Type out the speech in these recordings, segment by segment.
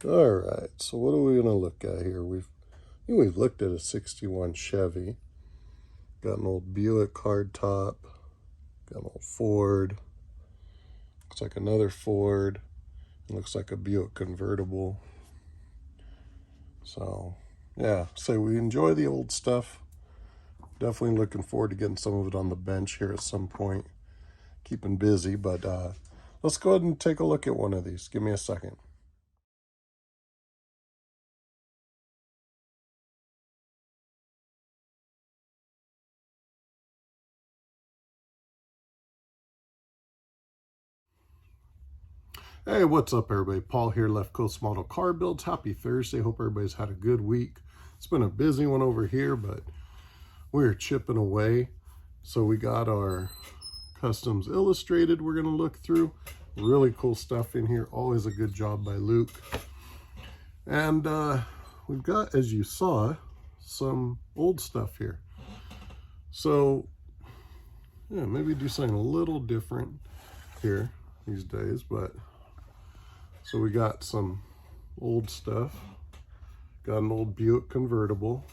All right, so what are we gonna look at here? We've looked at a 61 Chevy. Got an old Buick hardtop. Got an old Ford. Looks like another Ford. It looks like a Buick convertible. So yeah, so we enjoy the old stuff. Definitely looking forward to getting some of it on the bench here at some point. Keeping busy, but let's go ahead and take a look at one of these. Give me a second. Hey, what's up, everybody? Paul here, Left Coast Model Car Builds. Happy Thursday. Hope everybody's had a good week. It's been a busy one over here, but we're chipping away. So we got our Kustoms Illustrated we're going to look through. Really cool stuff in here. Always a good job by Luke. And we've got, as you saw, some old stuff here. So, yeah, maybe do something a little different here these days, but so we got some old stuff. Got an old Buick convertible.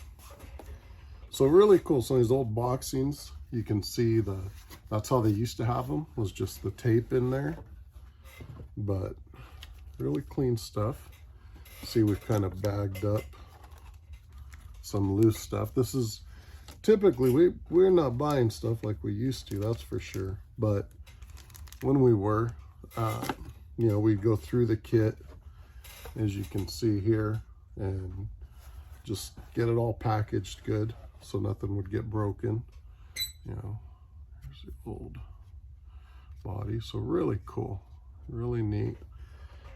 So really cool. Some of these old boxings, you can see that's how they used to have them, was just the tape in there. But really clean stuff. See, we've kind of bagged up some loose stuff. This is typically, we're not buying stuff like we used to, that's for sure. But when we were, you know, we'd go through the kit, as you can see here, and just get it all packaged good so nothing would get broken. You know, here's the old body. So really cool, really neat.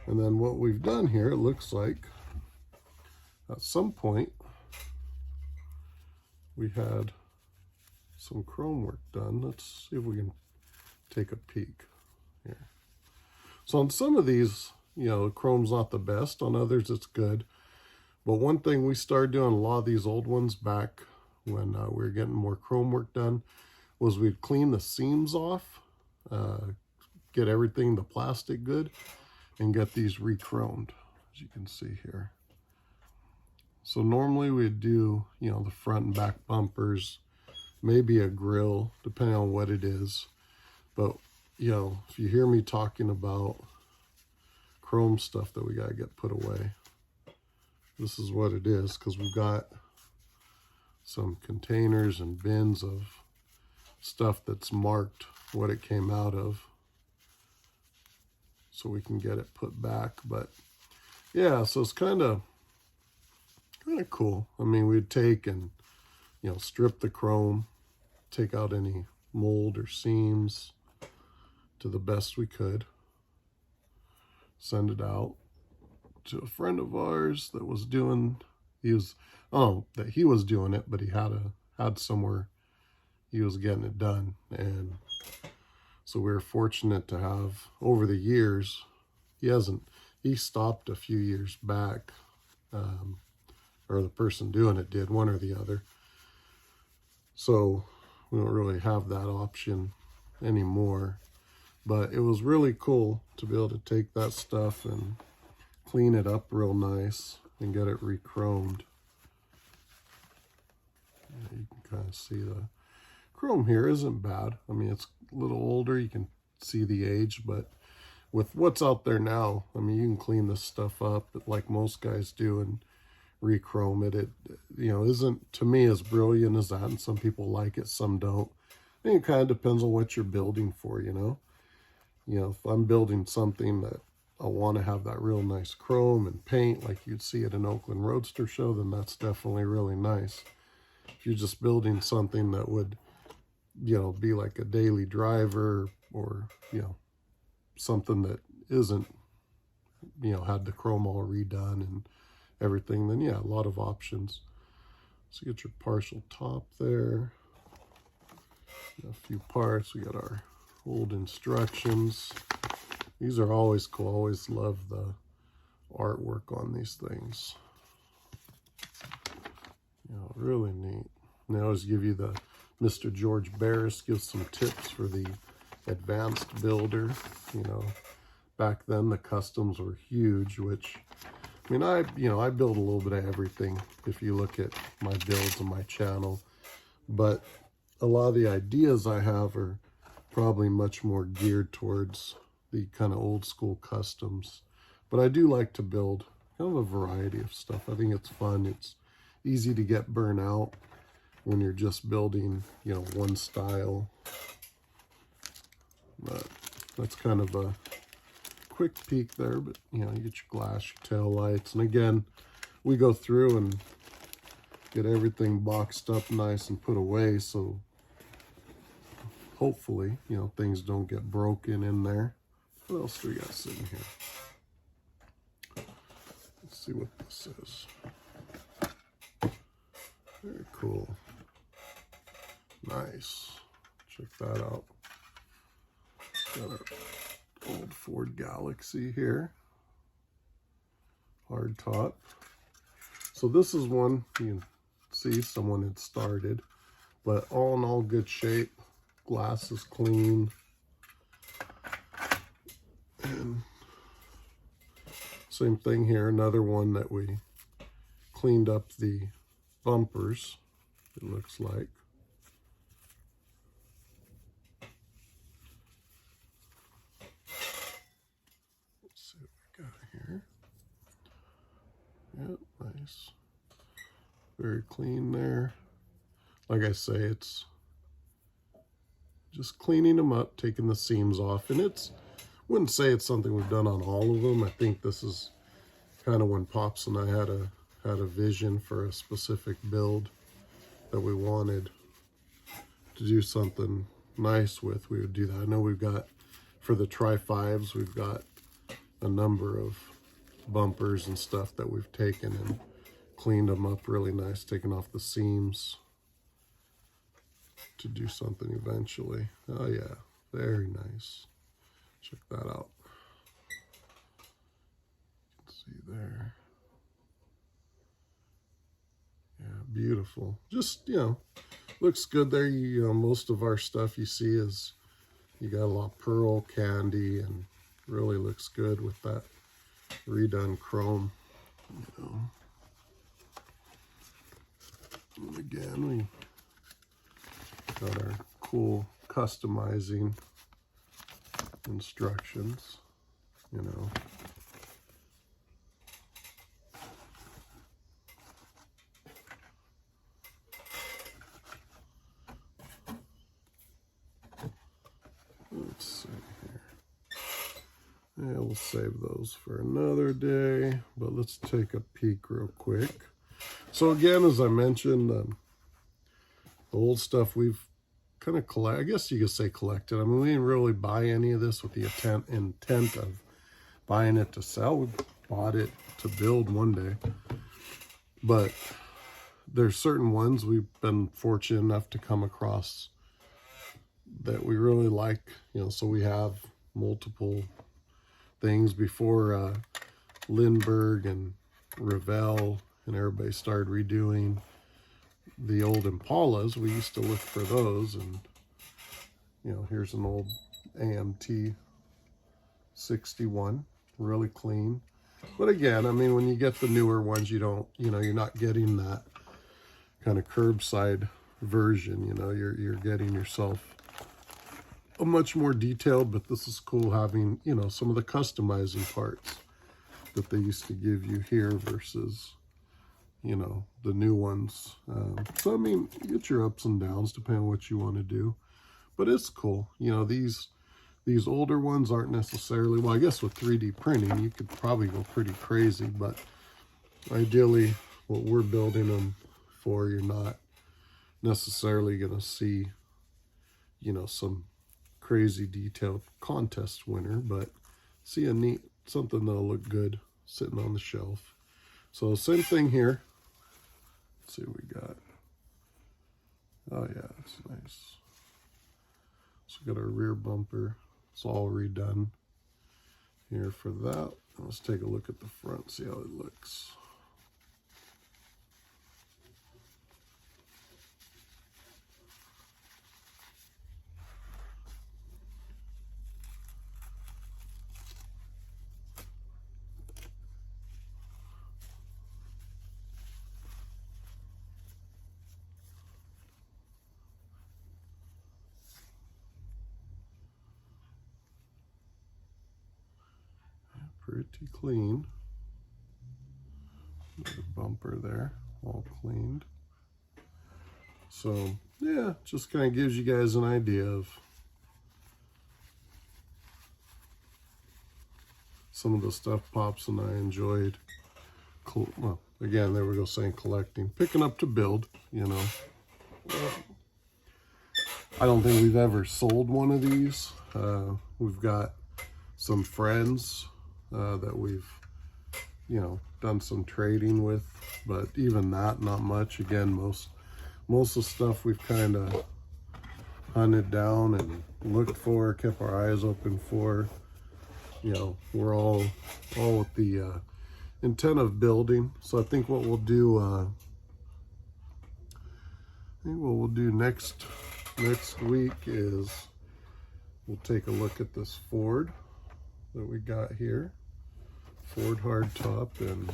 And then what we've done here, it looks like at some point we had some chrome work done. Let's see if we can take a peek here. So on some of these, you know, chrome's not the best. On others, it's good. But one thing we started doing a lot of these old ones back when we were getting more chrome work done was we'd clean the seams off, get everything, the plastic good, and get these re-chromed, as you can see here. So normally we'd do, you know, the front and back bumpers, maybe a grill, depending on what it is. But, you know, if you hear me talking about chrome stuff that we got to get put away, this is what it is, because we've got some containers and bins of stuff that's marked what it came out of, so we can get it put back. But yeah, so it's kind of cool. I mean, we'd take and, you know, strip the chrome, take out any mold or seams to the best we could, send it out to a friend of ours that was doing, he was doing it, but he had somewhere he was getting it done. And so we were fortunate to have, over the years, he stopped a few years back, or the person doing it did, one or the other. So we don't really have that option anymore. But it was really cool to be able to take that stuff and clean it up real nice and get it re-chromed. Yeah, you can kind of see the chrome here isn't bad. I mean, it's a little older, you can see the age, but with what's out there now, I mean, you can clean this stuff up like most guys do and re-chrome it. It, you know, isn't, to me, as brilliant as that, and some people like it, some don't. I think it kind of depends on what you're building for, you know. You know, if I'm building something that I want to have that real nice chrome and paint like you'd see at an Oakland Roadster show, then that's definitely really nice. If you're just building something that would, you know, be like a daily driver, or, you know, something that isn't, you know, had the chrome all redone and everything, then yeah, a lot of options. So you get your partial top there, a few parts. We got our old instructions. These are always cool. Always love the artwork on these things. You know, really neat. And they always give you the Mr. George Barris gives some tips for the advanced builder. You know, back then the Kustoms were huge, which I mean, I build a little bit of everything if you look at my builds on my channel, but a lot of the ideas I have are probably much more geared towards the kind of old school customs. But I do like to build kind of a variety of stuff. I think it's fun. It's easy to get burnt out when you're just building, one style. But that's kind of a quick peek there, but you get your glass, your tail lights, and again, we go through and get everything boxed up nice and put away, so hopefully, things don't get broken in there. What else do we got sitting here? Let's see what this is. Very cool. Nice. Check that out. Got our old Ford Galaxy here. Hard top. So this is one you can see someone had started, but all in all good shape. Glass is clean. And same thing here, another one that we cleaned up the bumpers, it looks like. Let's see what we got here. Yep, nice. Very clean there. Like I say, it's just cleaning them up, taking the seams off, and wouldn't say it's something we've done on all of them. I think this is kind of when Pops and I had a vision for a specific build that we wanted to do something nice with. We would do that. I know we've got, for the Tri-5s, we've got a number of bumpers and stuff that we've taken and cleaned them up really nice, taken off the seams to do something eventually. Oh yeah, very nice. Check that out. You can see there. Yeah, beautiful. Just, looks good there. Most of our stuff you see is, you got a lot of pearl candy, and really looks good with that redone chrome, And again, we got our cool customizing instructions, Let's see here. Yeah, we'll save those for another day, but let's take a peek real quick. So again, as I mentioned, the old stuff we've kind of I guess you could say collected. I mean, we didn't really buy any of this with the intent of buying it to sell. We bought it to build one day. But there's certain ones we've been fortunate enough to come across that we really like, so we have multiple things. Before Lindbergh and Revell and everybody started redoing the old Impalas, we used to look for those, and here's an old AMT 61, really clean. But again, I mean, when you get the newer ones, you don't, you're not getting that kind of curbside version. You're getting yourself a much more detailed, but this is cool having, some of the customizing parts that they used to give you here versus, the new ones. So, I mean, you get your ups and downs depending on what you want to do, but it's cool. These older ones aren't necessarily, well, I guess with 3D printing, you could probably go pretty crazy, but ideally what we're building them for, you're not necessarily going to see, some crazy detailed contest winner, but see a neat, something that'll look good sitting on the shelf. So same thing here. Let's see what we got. Oh yeah, it's nice. So we got our rear bumper. It's all redone here for that. Let's take a look at the front, see how it looks. pretty clean. Another bumper there, all cleaned. So yeah, just kind of gives you guys an idea of some of the stuff Pops and I enjoyed. Well, again, there we go, saying collecting, picking up to build, you know. I don't think we've ever sold one of these. We've got some friends that we've, you know, done some trading with, but even that, not much. Again, most of the stuff we've kind of hunted down and looked for, kept our eyes open for. You know, we're all with the intent of building. So I think what we'll do, next week is we'll take a look at this Ford that we got here, Ford hardtop. And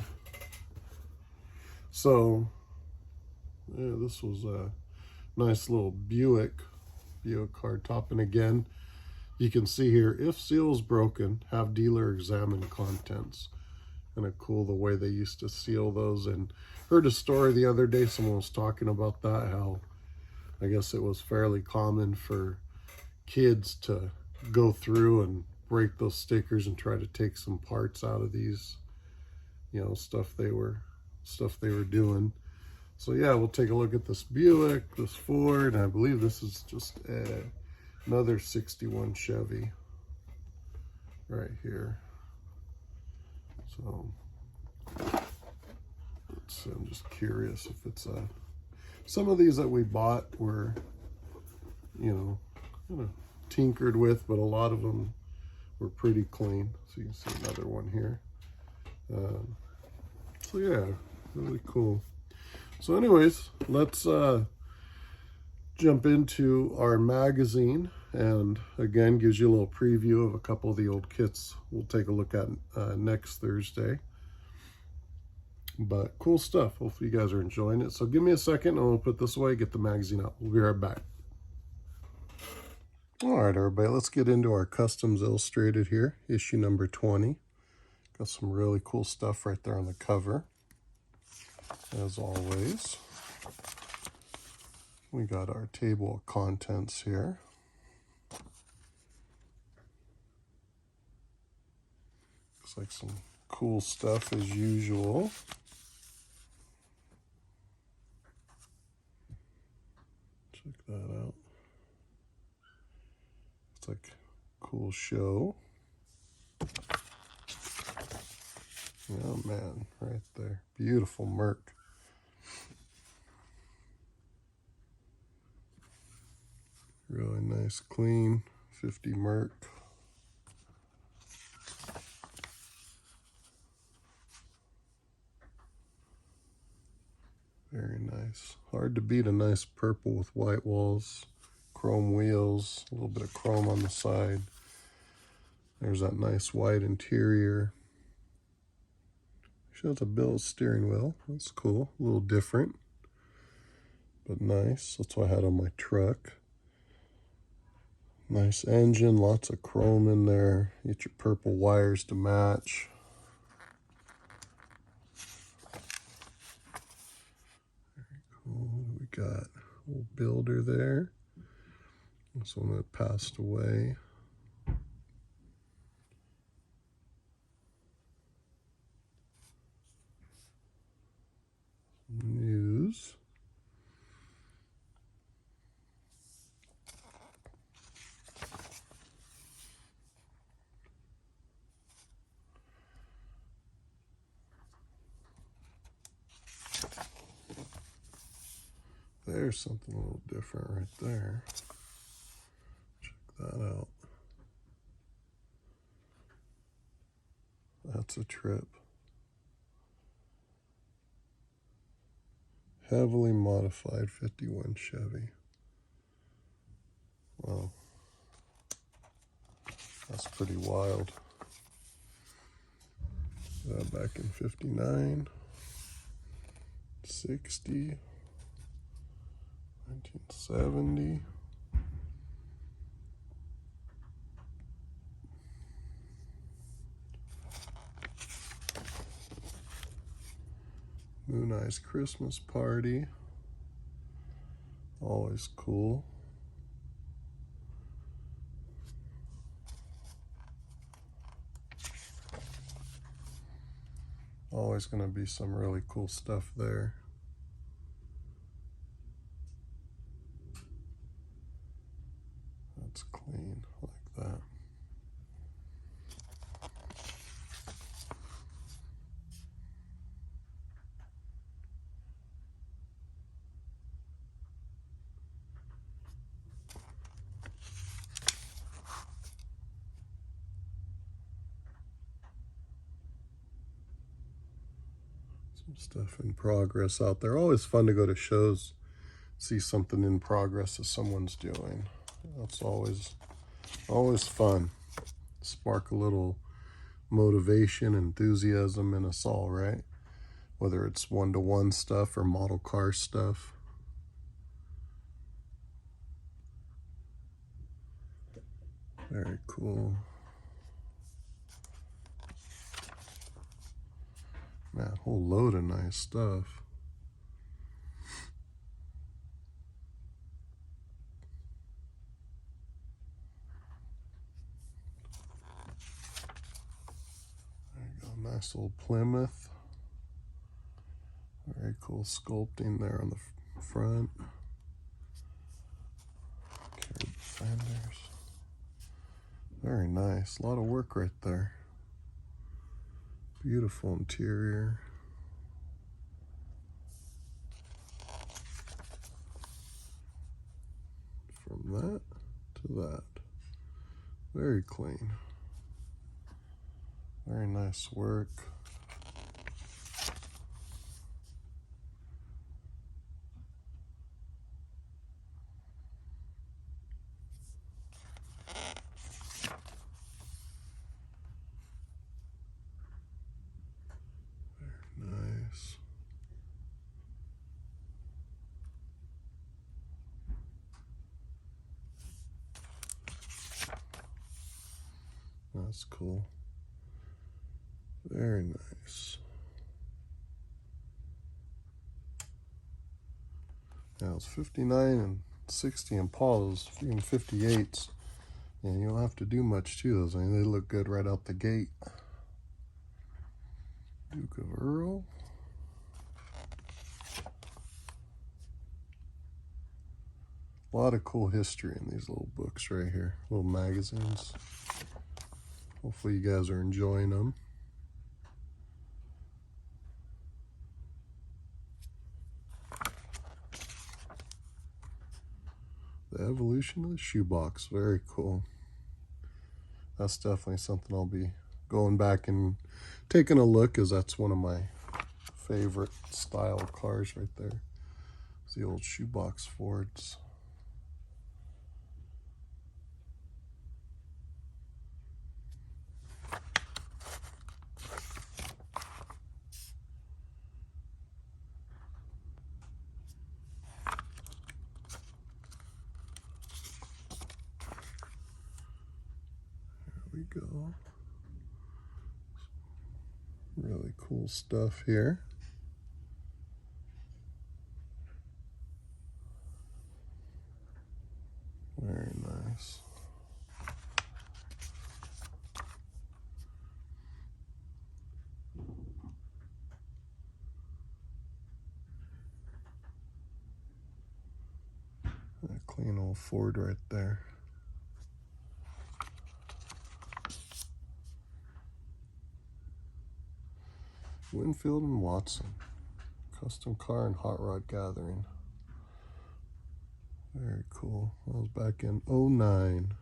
so yeah, this was a nice little Buick hardtop. And again, you can see here, if seal is broken, have dealer examine contents. Kind of cool the way they used to seal those. And heard a story the other day, someone was talking about that, how I guess it was fairly common for kids to go through and break those stickers and try to take some parts out of these, you know, stuff they were doing. So yeah, we'll take a look at this Buick, this Ford, and I believe this is just another 61 Chevy right here. So I'm just curious if it's some of these that we bought were, you know, kind of tinkered with, but a lot of them were pretty clean. So you can see another one here. So yeah, really cool. So anyways, let's jump into our magazine, and again gives you a little preview of a couple of the old kits we'll take a look at next Thursday. But cool stuff. Hopefully you guys are enjoying it. So give me a second and we'll put this away, get the magazine out. We'll be right back. All right, everybody, let's get into our Kustoms Illustrated here, issue number 20. Got some really cool stuff right there on the cover. As always, we got our table of contents here. Looks like some cool stuff as usual. Check that out. It's like a cool show. Oh man, right there. Beautiful Merc. Really nice, clean 50 Merc. Very nice. Hard to beat a nice purple with white walls, chrome wheels, a little bit of chrome on the side. There's that nice white interior. Shows a billet steering wheel. That's cool. A little different, but nice. That's what I had on my truck. Nice engine, lots of chrome in there. Get your purple wires to match. Very cool. What do we got? Old builder there. This one that passed away. News. There's something a little different right there. Check that out. That's a trip. Heavily modified 51 Chevy. Wow. That's pretty wild. Back in 59, 60, 1970. Moon Eyes Christmas Party. Always cool. Always going to be some really cool stuff there. That's clean, like that. Some stuff in progress out there. Always fun to go to shows, see something in progress that someone's doing. That's always fun. Spark a little motivation, enthusiasm in us all, right? Whether it's one-to-one stuff or model car stuff. Very cool. Man, a whole load of nice stuff. There you go, nice little Plymouth. Very cool sculpting there on the front. Carried fenders. Very nice, a lot of work right there. Beautiful interior. From that to that. Very clean. Very nice work. Nice. That's cool. Very nice. Now it's 59 and 60 Impalas, even 58s. And you don't have to do much to those. I mean, they look good right out the gate. Duke of Earl. A lot of cool history in these little books right here, little magazines. Hopefully you guys are enjoying them. The evolution of the shoebox, very cool. That's definitely something I'll be going back and taking a look, as that's one of my favorite style cars right there. It's the old shoebox Fords. There we go. Really cool stuff here. Very nice. That clean old Ford right there. Winfield and Watson, custom car and hot rod gathering. Very cool. That was back in 09.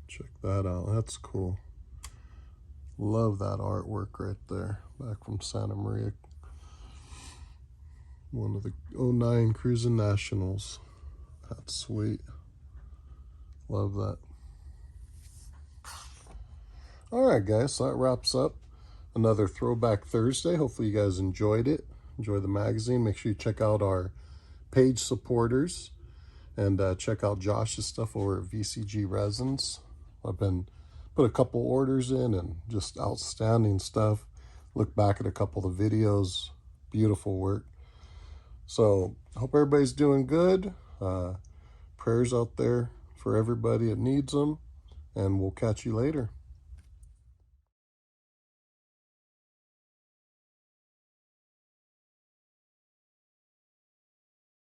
Check that out. That's cool. Love that artwork right there. Back from Santa Maria. One of the 09 Cruising Nationals. That's sweet. Love that. Alright guys, so that wraps up another Throwback Thursday. Hopefully you guys enjoyed it. Enjoy the magazine. Make sure you check out our page supporters. And check out Josh's stuff over at VCG Resins. I've been put a couple orders in and just outstanding stuff. Look back at a couple of the videos. Beautiful work. So I hope everybody's doing good. Prayers out there for everybody that needs them. And we'll catch you later.